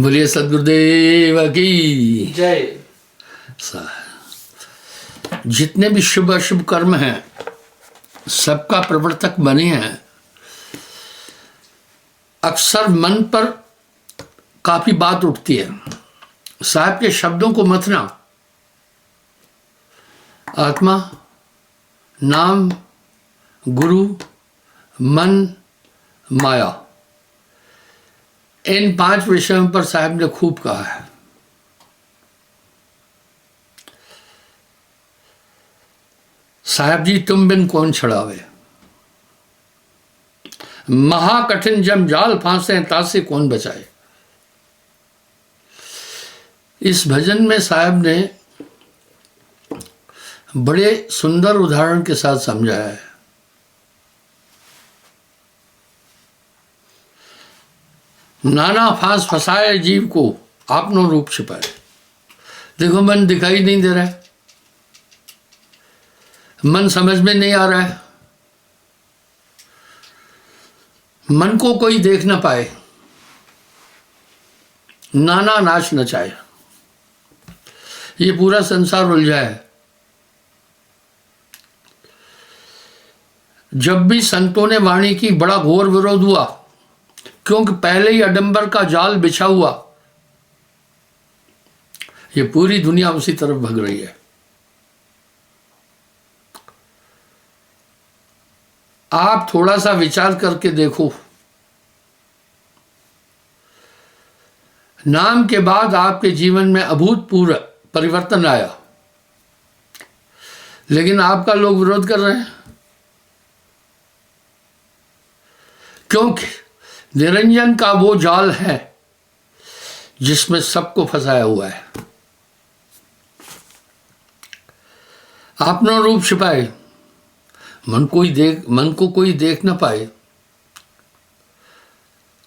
बोलिए सदगुरुदेव की जय। जितने भी शुभ अशुभ कर्म हैं सबका प्रवर्तक बने हैं। अक्सर मन पर काफी बात उठती है। साहब के शब्दों को मथना, आत्मा, नाम, गुरु, मन, माया, इन 5 विषयों पर साहब ने खूब कहा है। साहब जी तुम बिन कौन छड़ावे, महाकठिन जम जाल फांसे तासे कौन बचाए। इस भजन में साहब ने बड़े सुंदर उदाहरण के साथ समझाया है। नाना फांस फंसाए जीव को आपनो रूप छिपाए। देखो मन दिखाई नहीं दे रहा है, मन समझ में नहीं आ रहा है, मन को कोई देख ना पाए, नाना नाच नचाए, ये पूरा संसार उलझा है। जब भी संतों ने वाणी की बड़ा घोर विरोध हुआ, क्योंकि पहले ही आडंबर का जाल बिछा हुआ। ये पूरी दुनिया उसी तरफ भग रही है। आप थोड़ा सा विचार करके देखो, नाम के बाद आपके जीवन में अभूतपूर्व परिवर्तन आया, लेकिन आपका लोग विरोध कर रहे हैं। क्योंकि निरंजन का वो जाल है जिसमें सबको फंसाया हुआ है। अपना रूप छिपाए, मन को कोई देख ना पाए,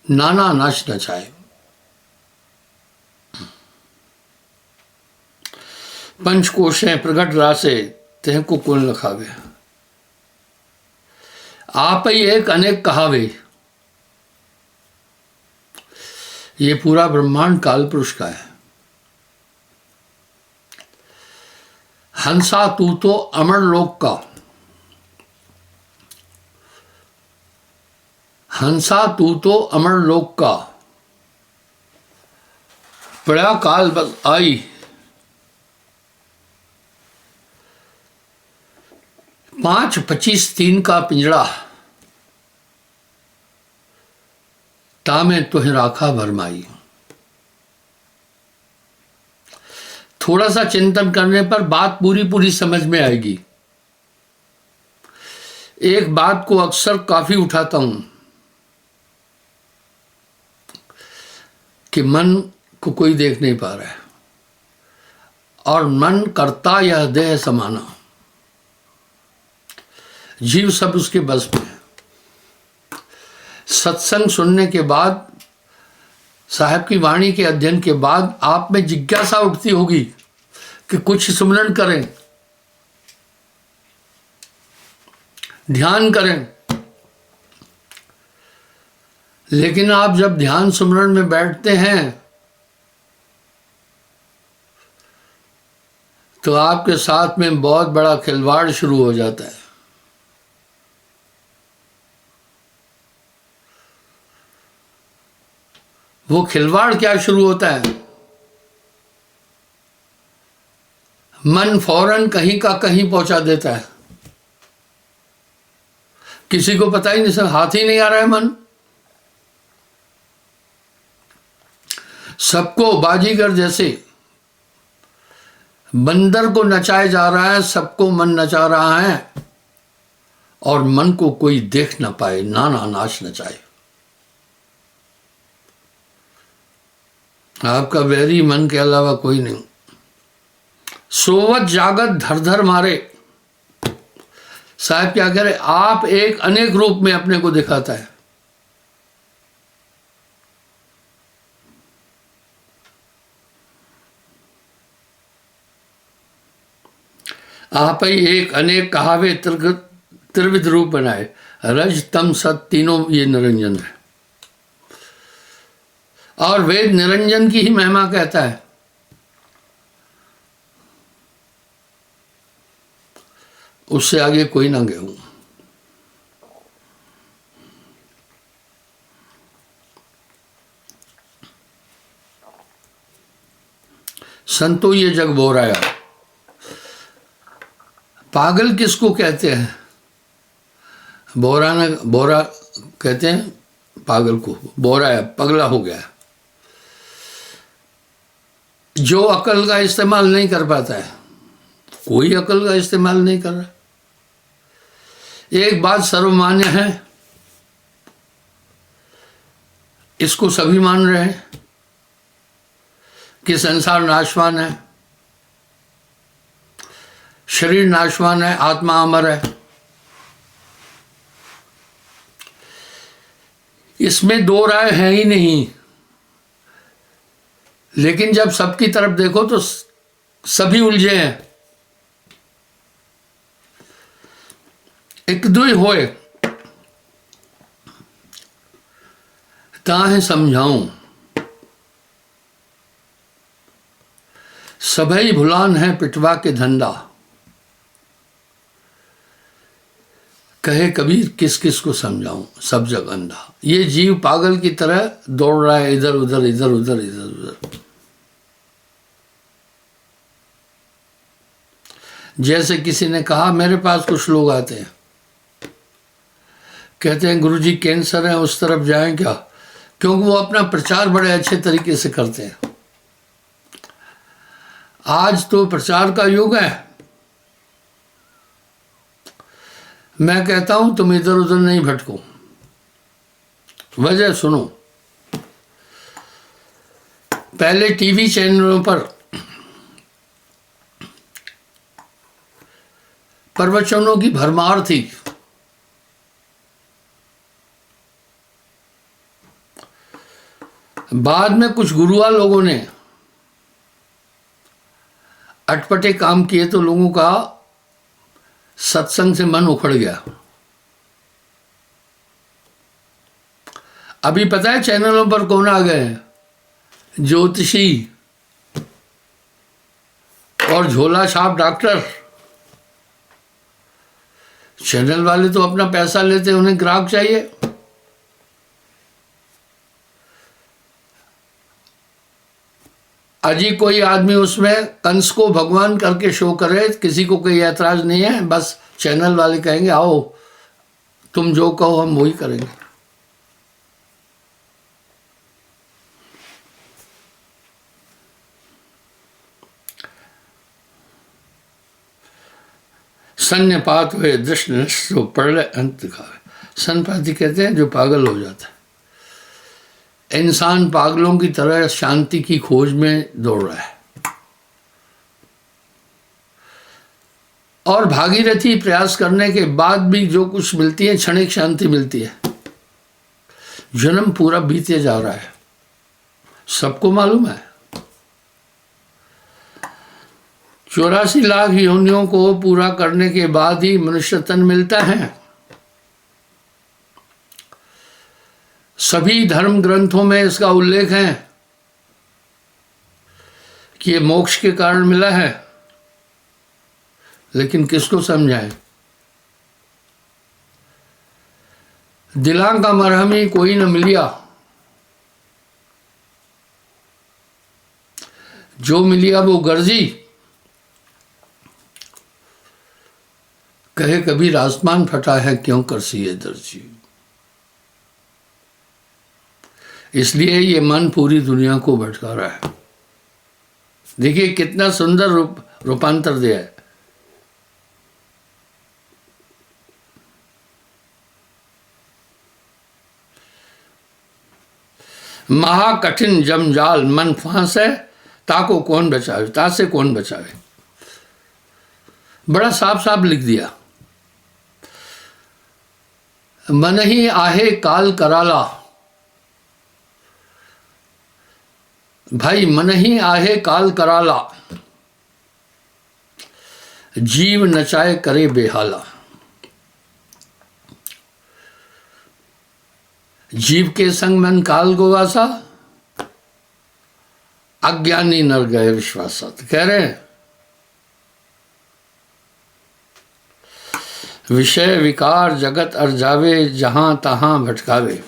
नाना नाच नचाए। पंचकोशें प्रगट रासे तेह को कुल लखावे, आप ही एक अनेक कहावे। ये पूरा ब्रह्मांड काल पुरुष का है। हंसा तू तो अमर लोक का, हंसा तू तो अमर लोक का, पड़ा काल बस आई। 5 25 3 का पिंजड़ा, तामे तुह राखा भरमाई। थोड़ा सा चिंतन करने पर बात पूरी समझ में आएगी। एक बात को अक्सर काफी उठाता हूं कि मन को कोई देख नहीं पा रहा है और मन करता यह देह समाना। जीव सब उसके बस में है। सत्संग सुनने के बाद, साहब की वाणी के अध्ययन के बाद आप में जिज्ञासा उठती होगी कि कुछ सुमरण करें, ध्यान करें। लेकिन आप जब ध्यान सुमरण में बैठते हैं तो आपके साथ में बहुत बड़ा खिलवाड़ शुरू हो जाता है। वो खिलवाड़ क्या शुरू होता है? मन फौरन कहीं का कहीं पहुंचा देता है। किसी को पता ही नहीं, सब हाथ ही नहीं आ रहा है मन। सबको बाजीगर जैसे बंदर को नचाया जा रहा है, सबको मन नचा रहा है और मन को कोई देख ना पाए, नाना नाच नचाए। आपका वैरी मन के अलावा कोई नहीं। सोवत जागत धर धर मारे। साहब क्या कह रहे? आप एक अनेक रूप में अपने को दिखाता है। आप ही एक अनेक कहावे त्रिविध रूप बनाए। रज तम सत तीनों ये निरंजन है। और वेद निरंजन की ही महिमा कहता है। उससे आगे कोई ना गए हूं। संतो ये जग बोराया। पागल किसको कहते हैं? बोरा कहते हैं पागल को, बोराया पगला हो गया, जो अकल का इस्तेमाल नहीं कर पाता है। कोई अकल का इस्तेमाल नहीं कर रहा। एक बात सर्वमान्य है, इसको सभी मान रहे हैं कि संसार नाशवान है, शरीर नाशवान है, आत्मा अमर है। इसमें दो राय है ही नहीं। लेकिन जब सबकी तरफ देखो तो सभी उलझे हैं। एक दुई होए ताहे समझाऊं, सभई भुलान है पिटवा के धंधा। कहे कबीर किस किस को समझाऊं, सब जग अंधा। ये जीव पागल की तरह दौड़ रहा है इधर उधर इधर उधर इधर उधर। जैसे किसी ने कहा, मेरे पास कुछ लोग आते हैं, कहते हैं गुरुजी कैंसर है, उस तरफ जाएं क्या? क्योंकि वो अपना प्रचार बड़े अच्छे तरीके से करते हैं। आज तो प्रचार का युग है। मैं कहता हूं तुम इधर उधर नहीं भटको। वजह सुनो। पहले टीवी चैनलों पर प्रवचनों की भरमार थी। बाद में कुछ गुरुआ लोगों ने अटपटे काम किए तो लोगों का सत्संग से मन उखड़ गया। अभी पता है चैनलों पर कौन आ गए हैं? ज्योतिषी और झोला छाप डॉक्टर। चैनल वाले तो अपना पैसा लेते हैं, उन्हें ग्राहक चाहिए। अजी कोई आदमी उसमें कंस को भगवान करके शो करे, किसी को कोई ऐतराज नहीं है। बस चैनल वाले कहेंगे आओ तुम जो कहो हम वही करेंगे। सन्यपात हुए दृष्ट पढ़ अंत दिखावे। सन्नपाती कहते हैं जो पागल हो जाता है। इंसान पागलों की तरह शांति की खोज में दौड़ रहा है और भागीरथी प्रयास करने के बाद भी जो कुछ मिलती है क्षणिक शांति मिलती है। जन्म पूरा बीते जा रहा है, सबको मालूम है। 84 लाख योनियों को पूरा करने के बाद ही मनुष्य तन मिलता है। सभी धर्म ग्रंथों में इसका उल्लेख है कि ये मोक्ष के कारण मिला है। लेकिन किसको समझाएं? दिलां का मरहम ही कोई न मिलिया, जो मिलिया वो गर्जी। कहे कबीर आसमान फटा है क्यों करसी ये दर्जी। इसलिए ये मन पूरी दुनिया को भटका रहा है। देखिए कितना सुंदर रूपांतर दिया है। महाकठिन जमजाल मन फांस है, ताको कौन बचावे, तासे कौन बचावे। बड़ा साफ साफ लिख दिया। मन ही आहे काल कराला। भाई मन ही आहे काल कराला, जीव नचाए करे बेहाला। जीव के संग मन काल को वासा, अज्ञानी नर गए विश्वासात। कह रहे हैं विषय विकार जगत अर जावे, जहां तहां भटकावे।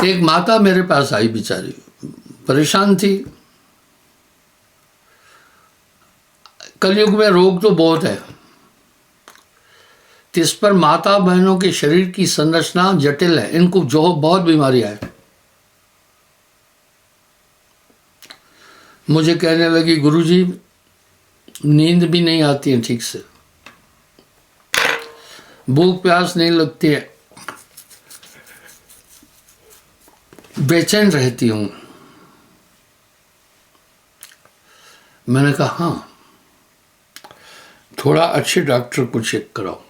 एक माता मेरे पास आई, बेचारी परेशान थी। कलयुग में रोग तो बहुत है, इस पर माता बहनों के शरीर की संरचना जटिल है, इनको जो बहुत बीमारियां हैं। मुझे कहने लगी गुरुजी नींद भी नहीं आती है ठीक से, भूख प्यास नहीं लगती है, बेचैन रहती हूं। मैंने कहा हाँ, थोड़ा अच्छे डॉक्टर को चेक कराओ,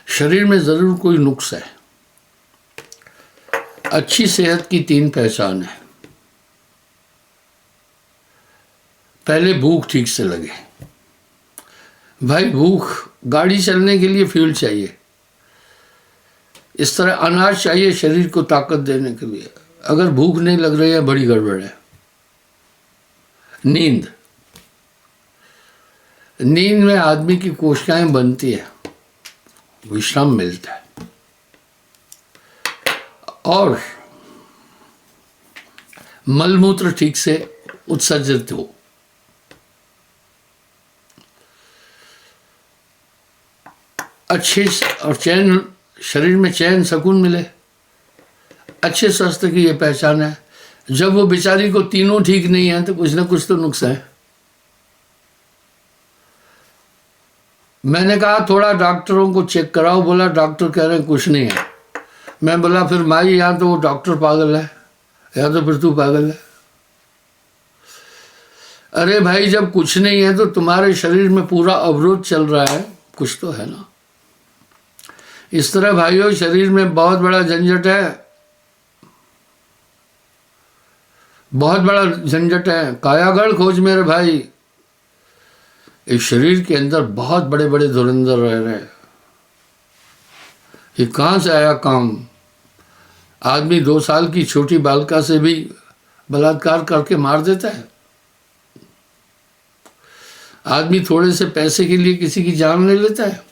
शरीर में जरूर कोई नुक्स है। अच्छी सेहत की 3 पहचान है। पहले भूख ठीक से लगे। भाई भूख, गाड़ी चलने के लिए फ्यूल चाहिए, इस तरह अनाज चाहिए शरीर को ताकत देने के लिए। अगर भूख नहीं लग रही है, बड़ी गड़बड़ है। नींद, नींद में आदमी की कोशिकाएं बनती है, विश्राम मिलता है। और मलमूत्र ठीक से उत्सर्जित हो। अच्छे और चैन, शरीर में चैन सुकून मिले, अच्छे स्वास्थ्य की ये पहचान है। जब वो बेचारी को तीनों ठीक नहीं है तो कुछ ना कुछ तो नुक्स है। मैंने कहा थोड़ा डॉक्टरों को चेक कराओ। बोला डॉक्टर कह रहे हैं कुछ नहीं है। मैं बोला फिर माई या तो वो डॉक्टर पागल है या तो फिर तू पागल है। अरे भाई जब कुछ नहीं है तो तुम्हारे शरीर में पूरा अवरोध चल रहा है, कुछ तो है ना। इस तरह भाइयों शरीर में बहुत बड़ा झंझट है, बहुत बड़ा झंझट है। कायागढ़ खोज मेरे भाई। इस शरीर के अंदर बहुत बड़े बड़े धुरंधर रह रहे हैं। ये कहाँ से आया काम? आदमी 2 साल की छोटी बालिका से भी बलात्कार करके मार देता है। आदमी थोड़े से पैसे के लिए किसी की जान ले लेता है।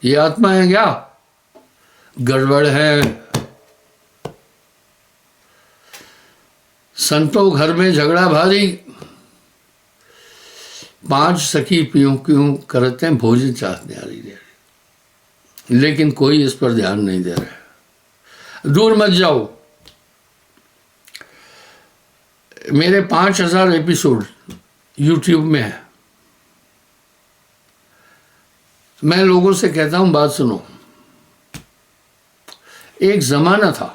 ये आत्मा है क्या? गड़बड़ है। संतों घर में झगड़ा भारी, 5 सखी प्यूं क्यों करते हैं भोजन चाहते आ रही है, लेकिन कोई इस पर ध्यान नहीं दे रहा है। दूर मत जाओ। मेरे 5000 एपिसोड यूट्यूब में है। मैं लोगों से कहता हूं बात सुनो। एक जमाना था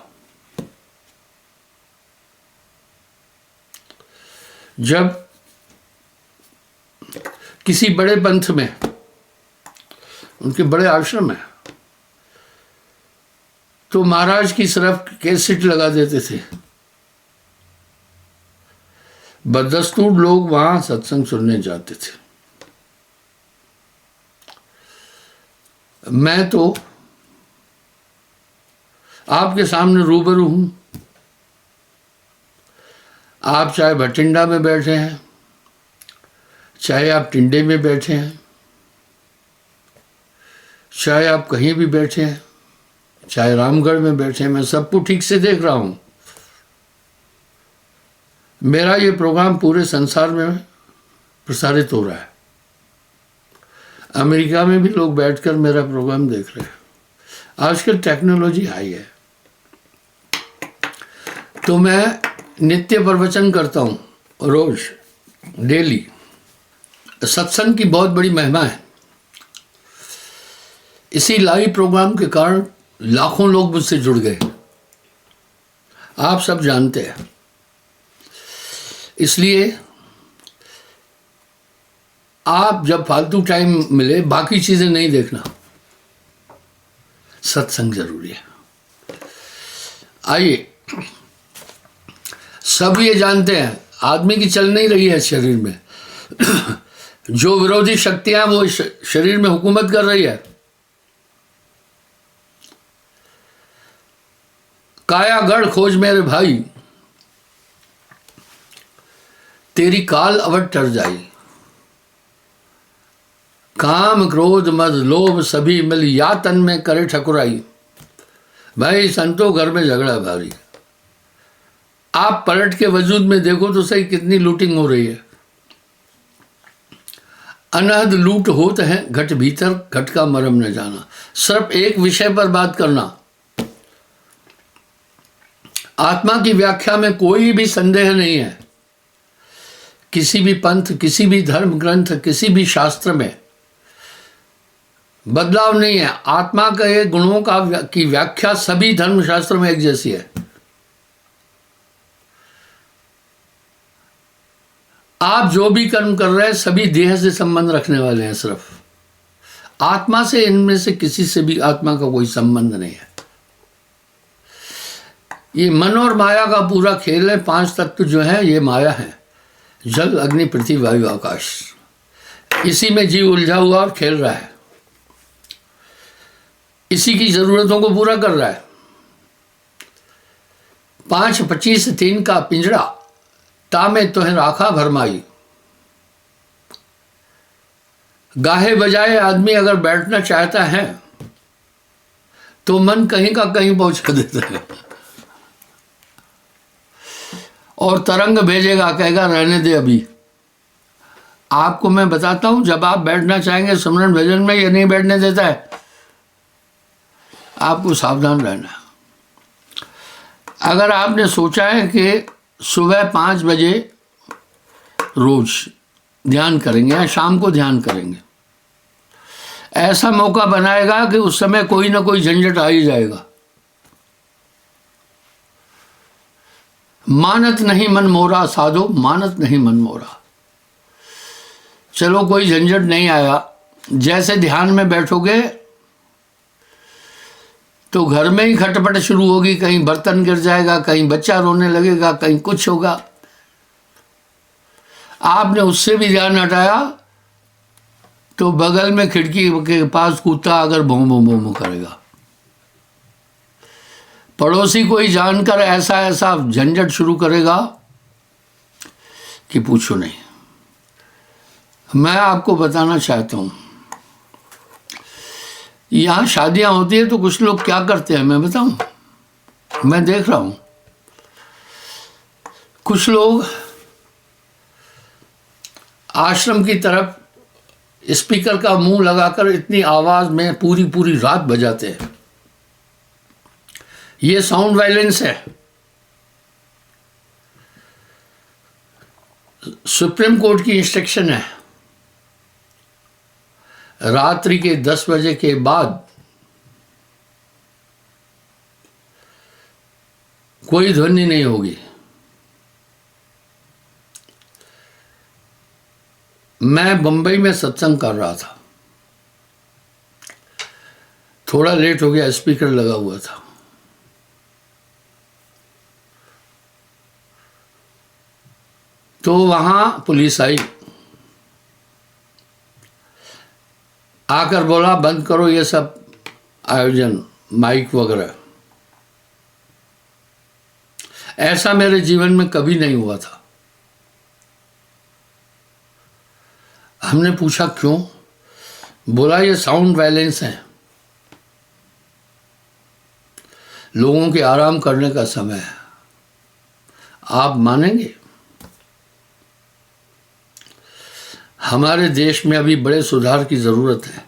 जब किसी बड़े पंथ में, उनके बड़े आश्रम है, तो महाराज की सिर्फ कैसेट लगा देते थे। बदस्तूर लोग वहां सत्संग सुनने जाते थे। मैं तो आपके सामने रूबरू हूं। आप चाहे भटिंडा में बैठे हैं, चाहे आप टिंडे में बैठे हैं, चाहे आप कहीं भी बैठे हैं, चाहे रामगढ़ में बैठे हैं, मैं सबको ठीक से देख रहा हूं। मेरा ये प्रोग्राम पूरे संसार में प्रसारित हो रहा है। अमेरिका में भी लोग बैठकर मेरा प्रोग्राम देख रहे हैं। आजकल टेक्नोलॉजी हाई है। तो मैं नित्य प्रवचन करता हूं, रोज, डेली। सत्संग की बहुत बड़ी महिमा है। इसी लाइव प्रोग्राम के कारण लाखों लोग मुझसे जुड़ गए, आप सब जानते हैं। इसलिए आप जब फालतू टाइम मिले, बाकी चीजें नहीं देखना, सत्संग जरूरी है। आइए, सब ये जानते हैं आदमी की चल नहीं रही है शरीर में। जो विरोधी शक्तियां वो शरीर में हुकूमत कर रही है। कायागढ़ खोज मेरे भाई। तेरी काल अवट टर जाई। काम क्रोध मद लोभ सभी मिल या तन में करे ठकुराई। भाई संतों घर में झगड़ा भारी। आप पलट के वजूद में देखो तो सही कितनी लूटिंग हो रही है। अनहद लूट होत है घट भीतर, घट का मरम न जाना। सिर्फ एक विषय पर बात करना, आत्मा की व्याख्या में कोई भी संदेह नहीं है। किसी भी पंथ, किसी भी धर्म ग्रंथ, किसी भी शास्त्र में बदलाव नहीं है। आत्मा के गुणों की व्याख्या सभी धर्म शास्त्रों में एक जैसी है। आप जो भी कर्म कर रहे हैं सभी देह से संबंध रखने वाले हैं। सिर्फ आत्मा से, इनमें से किसी से भी आत्मा का कोई संबंध नहीं है। ये मन और माया का पूरा खेल है। 5 तत्व जो है ये माया है, जल अग्नि पृथ्वी वायु आकाश। इसी में जीव उलझा हुआ और खेल रहा है, इसी की जरूरतों को पूरा कर रहा है। 5 25 3 का पिंजरा तामे तुहें राखा भरमाई। गाहे बजाए आदमी अगर बैठना चाहता है तो मन कहीं का कहीं पहुंचा देता है और तरंग भेजेगा, कहेगा रहने दे अभी। आपको मैं बताता हूं, जब आप बैठना चाहेंगे सिमरन भजन में, ये नहीं बैठने देता है। आपको सावधान रहना। अगर आपने सोचा है कि सुबह 5 बजे रोज ध्यान करेंगे या शाम को ध्यान करेंगे, ऐसा मौका बनाएगा कि उस समय कोई ना कोई झंझट आ ही जाएगा। मानत नहीं मन मोरा साधो, मानत नहीं मन मोरा। चलो कोई झंझट नहीं आया। जैसे ध्यान में बैठोगे तो घर में ही खटपट शुरू होगी। कहीं बर्तन गिर जाएगा, कहीं बच्चा रोने लगेगा, कहीं कुछ होगा। आपने उससे भी ध्यान हटाया तो बगल में खिड़की के पास कुत्ता अगर भों भों भों करेगा। पड़ोसी कोई जानकर ऐसा ऐसा झंझट शुरू करेगा कि पूछो नहीं। मैं आपको बताना चाहता हूं, यहां शादियां होती है तो कुछ लोग क्या करते हैं मैं बताऊं, मैं देख रहा हूं। कुछ लोग आश्रम की तरफ स्पीकर का मुंह लगाकर इतनी आवाज में पूरी पूरी रात बजाते हैं। ये साउंड वायलेंस है। सुप्रीम कोर्ट की इंस्ट्रक्शन है, रात्रि के 10 बजे के बाद कोई ध्वनि नहीं होगी। मैं बंबई में सत्संग कर रहा था, थोड़ा लेट हो गया, स्पीकर लगा हुआ था। तो वहां पुलिस आई, आकर बोला बंद करो ये सब आयोजन, माइक वगैरह। ऐसा मेरे जीवन में कभी नहीं हुआ था। हमने पूछा क्यों? बोला ये साउंड वायलेंस है, लोगों के आराम करने का समय है। आप मानेंगे, हमारे देश में अभी बड़े सुधार की जरूरत है।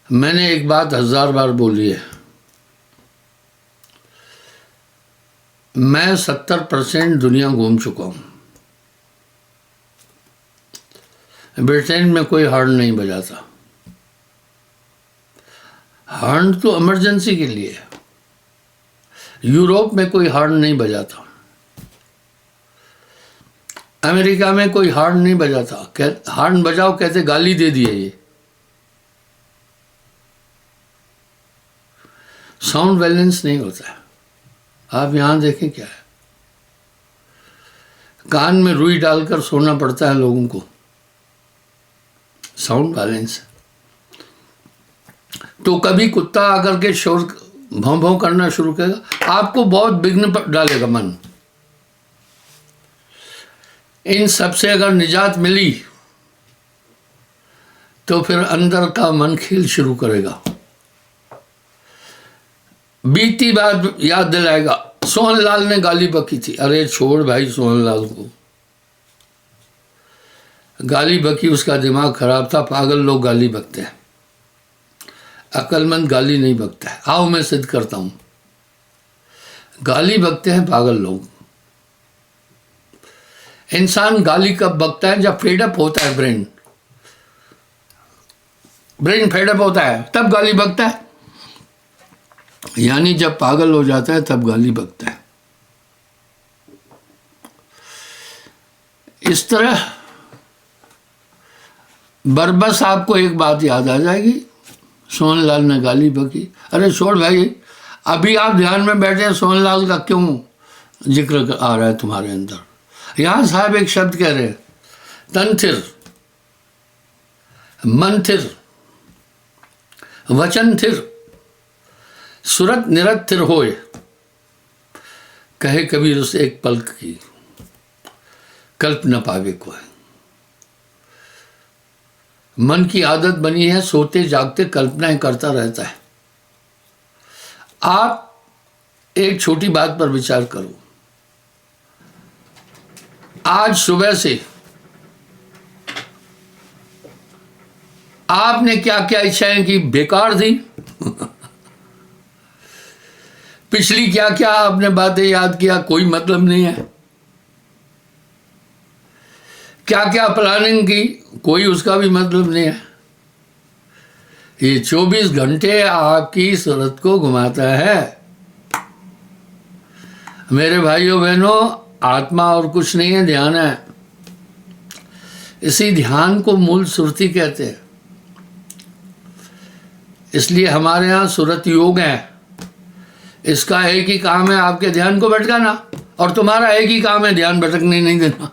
मैंने एक बात 1000 बार बोली है, मैं 70% दुनिया घूम चुका हूं। ब्रिटेन में कोई हॉर्न नहीं बजाता। हॉर्न तो इमरजेंसी के लिए है। यूरोप में कोई हॉर्न नहीं बजाता। अमेरिका में कोई हॉर्न नहीं बजाता। हॉर्न बजाओ कहते गाली दे दिए। ये साउंड बैलेंस नहीं होता है। आप यहां देखें क्या है, कान में रुई डालकर सोना पड़ता है लोगों को। Sound balance. तो कभी कुत्ता आकर के शोर भौं भौं करना शुरू करेगा, आपको बहुत विघ्न डालेगा मन। इन सब से अगर निजात मिली तो फिर अंदर का मन खेल शुरू करेगा। बीती बात याद दिलाएगा। सोहनलाल ने गाली बकी थी। अरे छोड़ भाई, सोहनलाल को गाली बकी, उसका दिमाग खराब था। पागल लोग गाली बकते हैं, अक्लमंद गाली नहीं बकता है। आओ मैं सिद्ध करता हूं। गाली बकते हैं पागल लोग। इंसान गाली कब बकता है? जब फेडअप होता है। ब्रेन फेडअप होता है तब गाली बकता है, यानी जब पागल हो जाता है तब गाली बकता है। इस तरह बरबस आपको एक बात याद आ जाएगी। सोहनलाल ने गाली बकी। अरे छोड़ भाई, अभी आप ध्यान में बैठे हैं, सोहनलाल का क्यों जिक्र आ रहा है तुम्हारे अंदर? यहां साहब एक शब्द कह रहे हैं, तंथिर, मंथिर, वचन थिर, सुरत निरत थिर होए, कहे कबीर उस एक पल की कल्प न पावे को है। मन की आदत बनी है सोते जागते कल्पनाएं करता रहता है। आप एक छोटी बात पर विचार करो। आज सुबह से आपने क्या क्या इच्छाएं की? बेकार थी। पिछली क्या क्या आपने बातें याद किया? कोई मतलब नहीं है। क्या क्या प्लानिंग की? कोई उसका भी मतलब नहीं है। ये 24 घंटे आपकी सूरत को घुमाता है। मेरे भाइयों बहनों, आत्मा और कुछ नहीं है, ध्यान है। इसी ध्यान को मूल सुरती कहते हैं। इसलिए हमारे यहाँ सुरत योग है। इसका एक ही काम है आपके ध्यान को भटकाना, और तुम्हारा एक ही काम है ध्यान भटकने नहीं देना।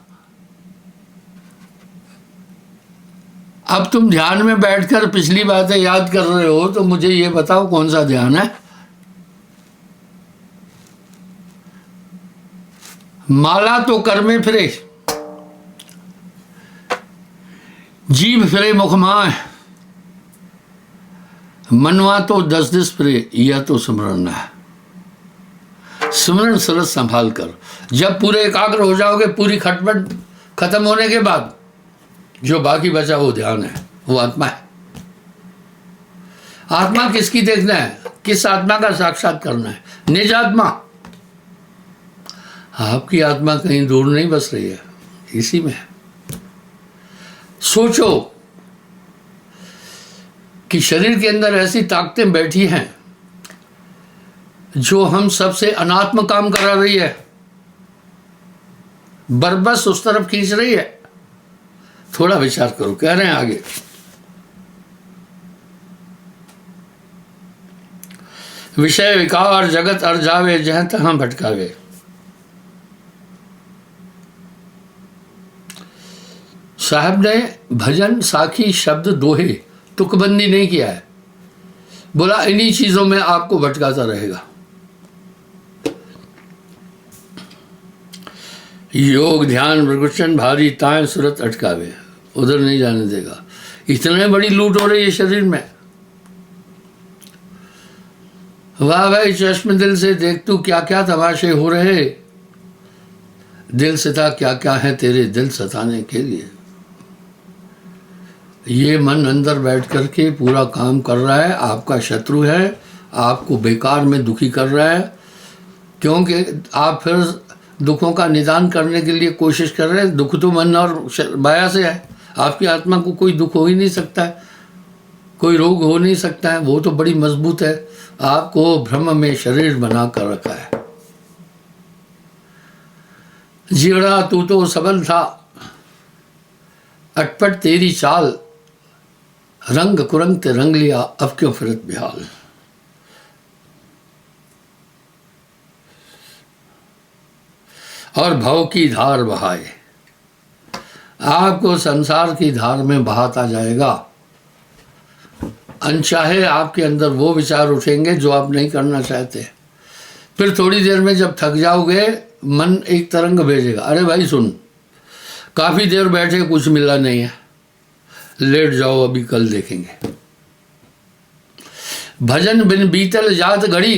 अब तुम ध्यान में बैठकर पिछली बातें याद कर रहे हो, तो मुझे ये बताओ कौन सा ध्यान है? माला तो कर में फिरे, जीभ फिरे मुखमाए, मनवा तो 10 दिस फिरे, यह तो स्मरण है। स्मरण सरस संभाल कर, जब पूरे एकाग्र हो जाओगे, पूरी खटपट खत्म होने के बाद जो बाकी बचा वो ध्यान है, वो आत्मा है। आत्मा किसकी देखना है? किस आत्मा का साक्षात करना है? निज आत्मा। आपकी आत्मा कहीं दूर नहीं बस रही है, इसी में है। सोचो कि शरीर के अंदर ऐसी ताकतें बैठी हैं जो हम सबसे अनात्म काम करा रही है, बरबस उस तरफ खींच रही है। थोड़ा विचार करो। कह रहे हैं आगे, विषय विकार जगत अर जावे, जहां तहां भटकावे। साहब ने भजन, साखी, शब्द, दोहे तुकबंदी नहीं किया है। बोला इन्हीं चीजों में आपको भटकाता रहेगा। योग ध्यान प्रकृष्ण भारी ताएं सूरत अटकावे, उधर नहीं जाने देगा। इतने बड़ी लूट हो रही है शरीर में। वाह भाई, चश्म दिल से देख तू क्या क्या तमाशे हो रहे, दिल सता क्या क्या है तेरे दिल सताने के लिए। ये मन अंदर बैठ करके पूरा काम कर रहा है, आपका शत्रु है, आपको बेकार में दुखी कर रहा है, क्योंकि आप फिर दुखों का निदान करने के लिए कोशिश कर रहे हैं। दुख तो मन और माया से है। आपकी आत्मा को कोई दुख हो ही नहीं सकता है, कोई रोग हो नहीं सकता है, वो तो बड़ी मजबूत है। आपको भ्रम में शरीर बना कर रखा है। जीड़ा तू तो सबल था, अटपट तेरी चाल, रंग कुरंग ते रंग लिया, अब क्यों फिरत बेहाल। और भव की धार बहाए, आपको संसार की धार में बहाता जाएगा। अनचाहे आपके अंदर वो विचार उठेंगे जो आप नहीं करना चाहते। फिर थोड़ी देर में जब थक जाओगे, मन एक तरंग भेजेगा, अरे भाई सुन, काफ़ी देर बैठे, कुछ मिला नहीं है, लेट जाओ, अभी कल देखेंगे। भजन बिन बीतल जात घड़ी,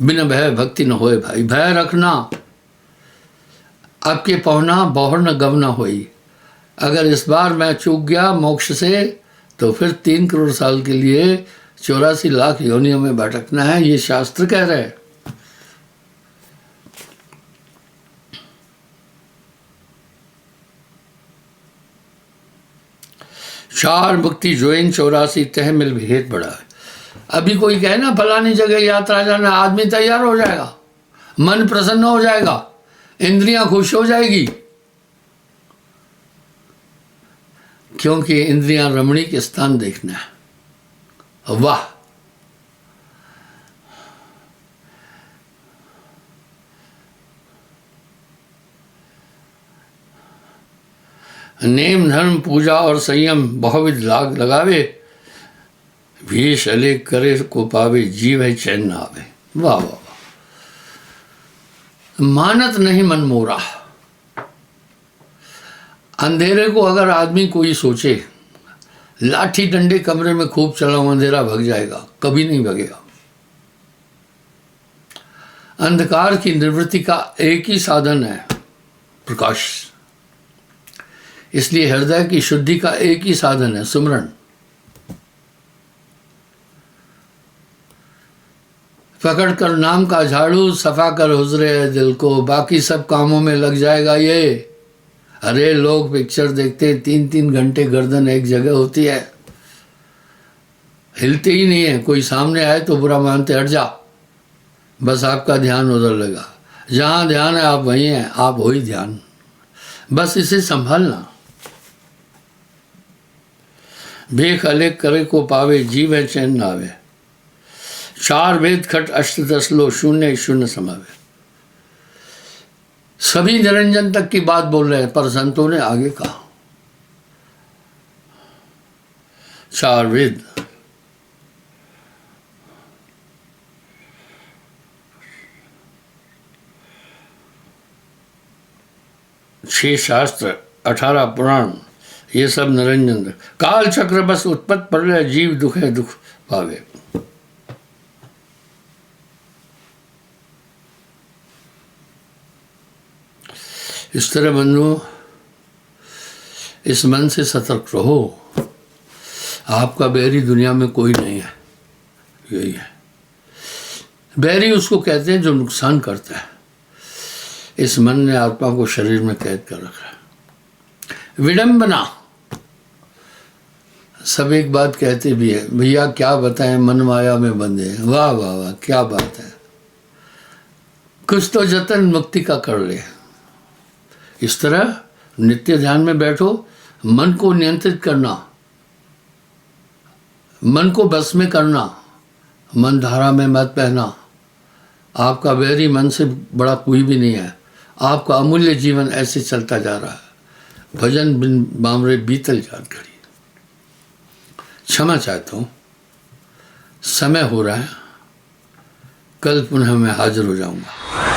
बिन भय भक्ति न होए भाई। भय रखना, आपके पहुना बहुर न गम न होई। अगर इस बार मैं चूक गया मोक्ष से, तो फिर 3 करोड़ साल के लिए 84 लाख योनियों में भटकना है, ये शास्त्र कह रहे हैं। चार मुक्ति जोइन 84 तह मिल भेद बड़ा है। अभी कोई कहे ना फलानी जगह यात्रा जाना, आदमी तैयार हो जाएगा, मन प्रसन्न हो जाएगा, इंद्रियां खुश हो जाएगी, क्योंकि इंद्रियां रमणीक स्थान देखना है। वाह, नेम धर्म पूजा और संयम बहुविध लाग लगावे, भीष अलेख करे को पावे, जीव है चैन न आवे। वाह वाह वाह। मानत नहीं मन मोरा। अंधेरे को अगर आदमी कोई सोचे, लाठी डंडे कमरे में खूब चलाओ, अंधेरा भग जाएगा, कभी नहीं भगेगा। अंधकार की निवृत्ति का एक ही साधन है प्रकाश। इसलिए हृदय की शुद्धि का एक ही साधन है सुमरण। पकड़ कर नाम का झाड़ू, सफा कर हुजरे दिल को, बाकी सब कामों में लग जाएगा ये। अरे लोग पिक्चर देखते 3-3 घंटे, गर्दन एक जगह होती है, हिलते ही नहीं है। कोई सामने आए तो बुरा मानते, हट जा, बस आपका ध्यान उधर लगा। जहाँ ध्यान है आप वहीं हैं, आप हो ही ध्यान, बस इसे संभालना। भेख अलेख करे को पावे, जीव है चैन न आवे। 4 वेद खट अष्टदश लो, शून्य शून्य समावे। सभी निरंजन तक की बात बोल रहे हैं, पर संतों ने आगे कहा 4 वेद, 6 शास्त्र, 18 पुराण, ये सब निरंजन। काल चक्र बस उत्पत्त पड़ रहे, जीव दुख है दुख पावे। इस तरह बंधु, इस मन से सतर्क रहो। आपका बैरी दुनिया में कोई नहीं है, यही है। बैरी उसको कहते हैं जो नुकसान करता है। इस मन ने आत्मा को शरीर में कैद कर रखा है। विडंबना, सब एक बात कहते भी है, भैया क्या बताएं, मन माया में बंधे हैं। वाह वाह वाह, क्या बात है। कुछ तो जतन मुक्ति का कर ले। इस तरह नित्य ध्यान में बैठो, मन को नियंत्रित करना, मन को बस में करना, मन धारा में मत बहना। आपका बैरी मन से बड़ा कोई भी नहीं है। आपका अमूल्य जीवन ऐसे चलता जा रहा है। भजन बिन बामरे बीतल जात घड़ी। क्षमा चाहता हूँ, समय हो रहा है, कल पुनः मैं हाजिर हो जाऊंगा।